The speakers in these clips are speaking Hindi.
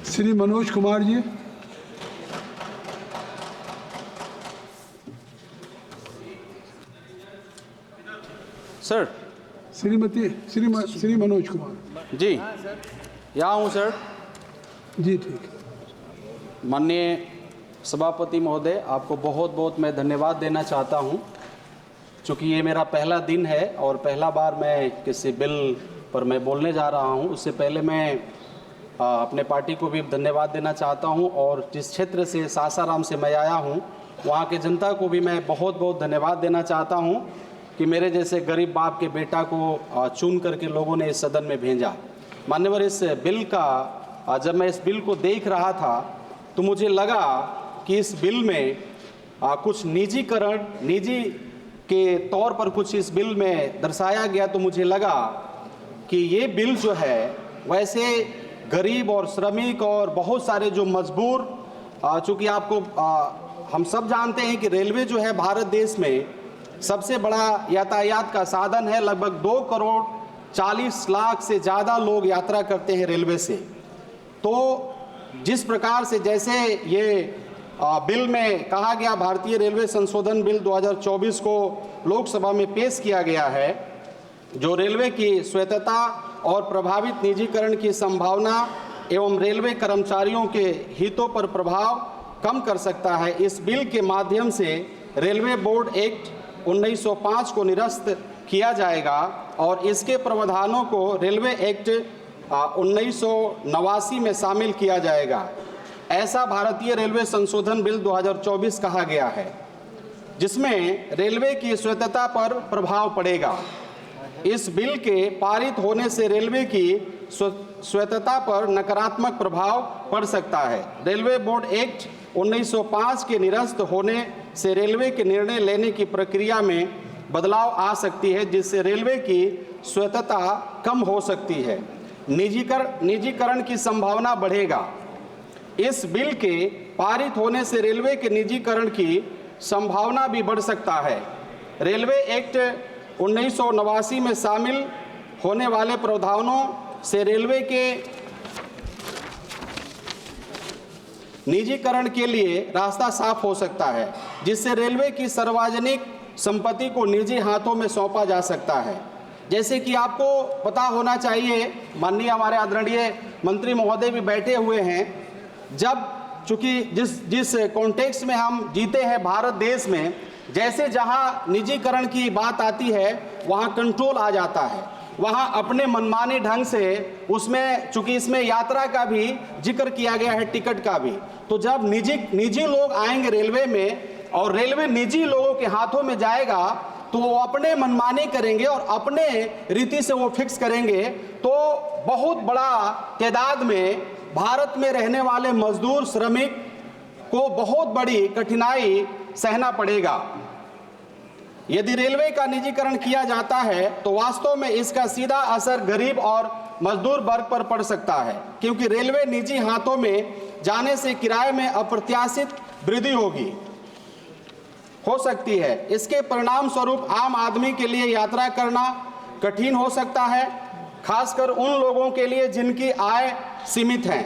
श्री मनोज कुमार जी। सर। श्री मनोज कुमार जी, यहाँ हूँ सर। जी ठीक। माननीय सभापति महोदय, आपको बहुत बहुत मैं धन्यवाद देना चाहता हूँ, चूँकि ये मेरा पहला दिन है और पहला बार मैं किसी बिल पर मैं बोलने जा रहा हूँ। उससे पहले मैं अपने पार्टी को भी धन्यवाद देना चाहता हूँ और जिस क्षेत्र से सासाराम से मैं आया हूँ वहाँ के जनता को भी मैं बहुत बहुत धन्यवाद देना चाहता हूँ कि मेरे जैसे गरीब बाप के बेटा को चुन करके लोगों ने इस सदन में भेजा। मान्यवर, इस बिल का जब मैं इस बिल को देख रहा था तो मुझे लगा कि इस बिल में कुछ निजीकरण निजी के तौर पर कुछ इस बिल में दर्शाया गया। तो मुझे लगा कि ये बिल जो है वैसे गरीब और श्रमिक और बहुत सारे जो मजबूर, चूँकि आपको हम सब जानते हैं कि रेलवे जो है भारत देश में सबसे बड़ा यातायात का साधन है। लगभग 2 करोड़ 40 लाख से ज़्यादा लोग यात्रा करते हैं रेलवे से। तो जिस प्रकार से जैसे ये बिल में कहा गया, भारतीय रेलवे संशोधन बिल 2024 को लोकसभा में पेश किया गया है, जो रेलवे की स्वायत्तता और प्रभावित निजीकरण की संभावना एवं रेलवे कर्मचारियों के हितों पर प्रभाव कम कर सकता है। इस बिल के माध्यम से रेलवे बोर्ड एक्ट 1905 को निरस्त किया जाएगा और इसके प्रावधानों को रेलवे एक्ट 1989 में शामिल किया जाएगा। ऐसा भारतीय रेलवे संशोधन बिल 2024 कहा गया है, जिसमें रेलवे की स्वायत्तता पर प्रभाव पड़ेगा। इस बिल के पारित होने से रेलवे की स्वायत्तता पर नकारात्मक प्रभाव पड़ सकता है। रेलवे बोर्ड एक्ट 1905 के निरस्त होने से रेलवे के निर्णय लेने की प्रक्रिया में बदलाव आ सकती है, जिससे रेलवे की स्वायत्तता कम हो सकती है। निजीकरण की संभावना बढ़ेगा। इस बिल के पारित होने से रेलवे के निजीकरण की संभावना भी बढ़ सकता है। रेलवे एक्ट 1989 में शामिल होने वाले प्रावधानों से रेलवे के निजीकरण के लिए रास्ता साफ हो सकता है, जिससे रेलवे की सार्वजनिक संपत्ति को निजी हाथों में सौंपा जा सकता है। जैसे कि आपको पता होना चाहिए, माननीय हमारे आदरणीय मंत्री महोदय भी बैठे हुए हैं, जब चूंकि जिस कॉन्टेक्स्ट में हम जीते हैं भारत देश में, जैसे जहां निजीकरण की बात आती है वहां कंट्रोल आ जाता है, वहां अपने मनमाने ढंग से उसमें, चूंकि इसमें यात्रा का भी जिक्र किया गया है, टिकट का भी, तो जब निजी लोग आएंगे रेलवे में और रेलवे निजी लोगों के हाथों में जाएगा तो वो अपने मनमाने करेंगे और अपने रीति से वो फिक्स करेंगे। तो बहुत बड़ा तादाद में भारत में रहने वाले मजदूर श्रमिक को बहुत बड़ी कठिनाई सहना पड़ेगा। यदि रेलवे का निजीकरण किया जाता है तो वास्तव में इसका सीधा असर गरीब और मजदूर वर्ग पर पड़ सकता है, क्योंकि रेलवे निजी हाथों में जाने से किराए में अप्रत्याशित वृद्धि हो सकती है। इसके परिणाम स्वरूप आम आदमी के लिए यात्रा करना कठिन हो सकता है, खासकर उन लोगों के लिए जिनकी आय सीमित है।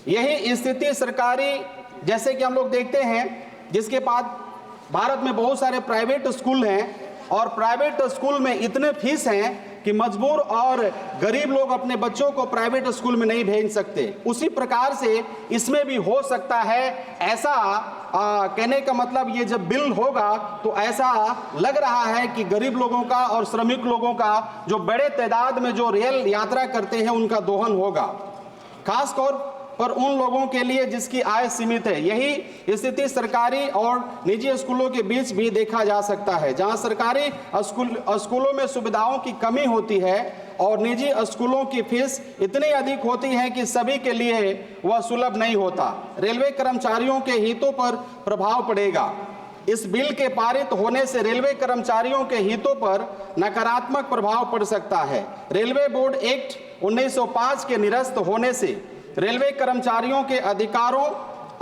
यही स्थिति सरकारी, जैसे कि हम लोग देखते हैं, जिसके बाद भारत में बहुत सारे प्राइवेट स्कूल हैं और प्राइवेट स्कूल में इतने फीस हैं कि मजबूर और गरीब लोग अपने बच्चों को प्राइवेट स्कूल में नहीं भेज सकते। उसी प्रकार से इसमें भी हो सकता है ऐसा। कहने का मतलब, ये जब बिल होगा तो ऐसा लग रहा है कि गरीब लोगों का और श्रमिक लोगों का, जो बड़े तादाद में जो रेल यात्रा करते हैं, उनका दोहन होगा, खासतौर पर उन लोगों के लिए जिसकी आय सीमित है। यही स्थिति सरकारी और निजी स्कूलों के बीच भी देखा जा सकता है, जहां सरकारी स्कूलों में सुविधाओं की कमी होती है और निजी स्कूलों की फीस इतनी अधिक होती है कि सभी के लिए वह सुलभ नहीं होता। रेलवे कर्मचारियों के हितों पर प्रभाव पड़ेगा। इस बिल के पारित होने से रेलवे कर्मचारियों के हितों पर नकारात्मक प्रभाव पड़ सकता है। रेलवे बोर्ड एक्ट 1905 के निरस्त होने से रेलवे कर्मचारियों के अधिकारों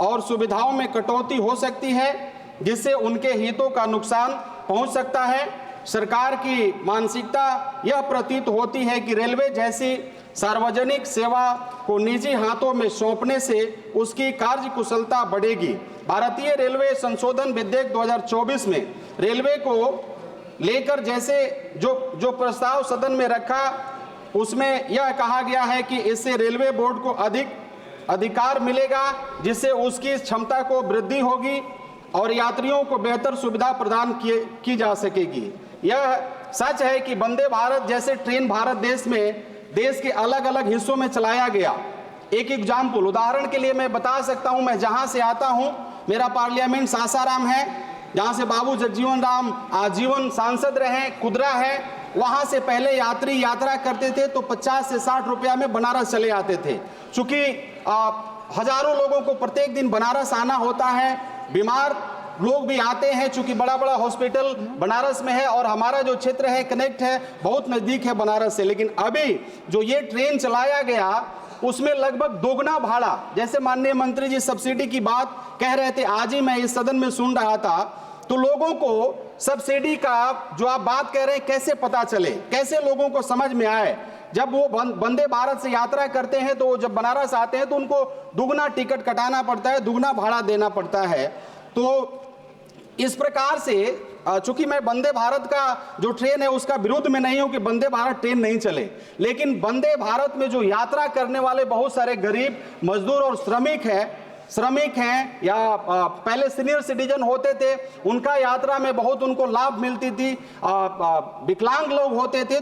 और सुविधाओं में कटौती हो सकती है, जिससे उनके हितों का नुकसान पहुंच सकता है। सरकार की मानसिकता यह प्रतीत होती है कि रेलवे जैसी सार्वजनिक सेवा को निजी हाथों में सौंपने से उसकी कार्यकुशलता बढ़ेगी। भारतीय रेलवे संशोधन विधेयक 2024 में रेलवे को लेकर जैसे जो प्रस्ताव सदन में रखा, उसमें यह कहा गया है कि इससे रेलवे बोर्ड को अधिक अधिकार मिलेगा, जिससे उसकी क्षमता को वृद्धि होगी और यात्रियों को बेहतर सुविधा प्रदान की जा सकेगी। यह सच है कि वंदे भारत जैसे ट्रेन भारत देश में देश के अलग अलग हिस्सों में चलाया गया। एक एग्जाम्पल, उदाहरण के लिए मैं बता सकता हूं, मैं जहां से आता हूं, मेरा पार्लियामेंट सासाराम है, जहां से बाबू जगजीवन राम आजीवन सांसद रहे, कुदरा है। वहां से पहले यात्री यात्रा करते थे तो 50 से 60 रुपया में बनारस चले आते थे। चूंकि हजारों लोगों को प्रत्येक दिन बनारस आना होता है, बीमार लोग भी आते हैं, चूंकि बड़ा बड़ा हॉस्पिटल बनारस में है और हमारा जो क्षेत्र है कनेक्ट है, बहुत नज़दीक है बनारस से। लेकिन अभी जो ये ट्रेन चलाया गया उसमें लगभग दोगुना भाड़ा, जैसे माननीय मंत्री जी सब्सिडी की बात कह रहे थे, आज ही मैं इस सदन में सुन रहा था, तो लोगों को सब्सिडी का जो आप बात कह रहे हैं कैसे पता चले, कैसे लोगों को समझ में आए। जब वो वंदे भारत से यात्रा करते हैं तो जब बनारस आते हैं तो उनको दुगना टिकट कटाना पड़ता है, दुगना भाड़ा देना पड़ता है। तो इस प्रकार से चूंकि मैं वंदे भारत का जो ट्रेन है उसका विरोध में नहीं हूं कि वंदे भारत ट्रेन नहीं चले, लेकिन वंदे भारत में जो यात्रा करने वाले बहुत सारे गरीब मजदूर और श्रमिक हैं या पहले सीनियर सिटीजन होते थे, उनका यात्रा में बहुत उनको लाभ मिलती थी, विकलांग लोग होते थे।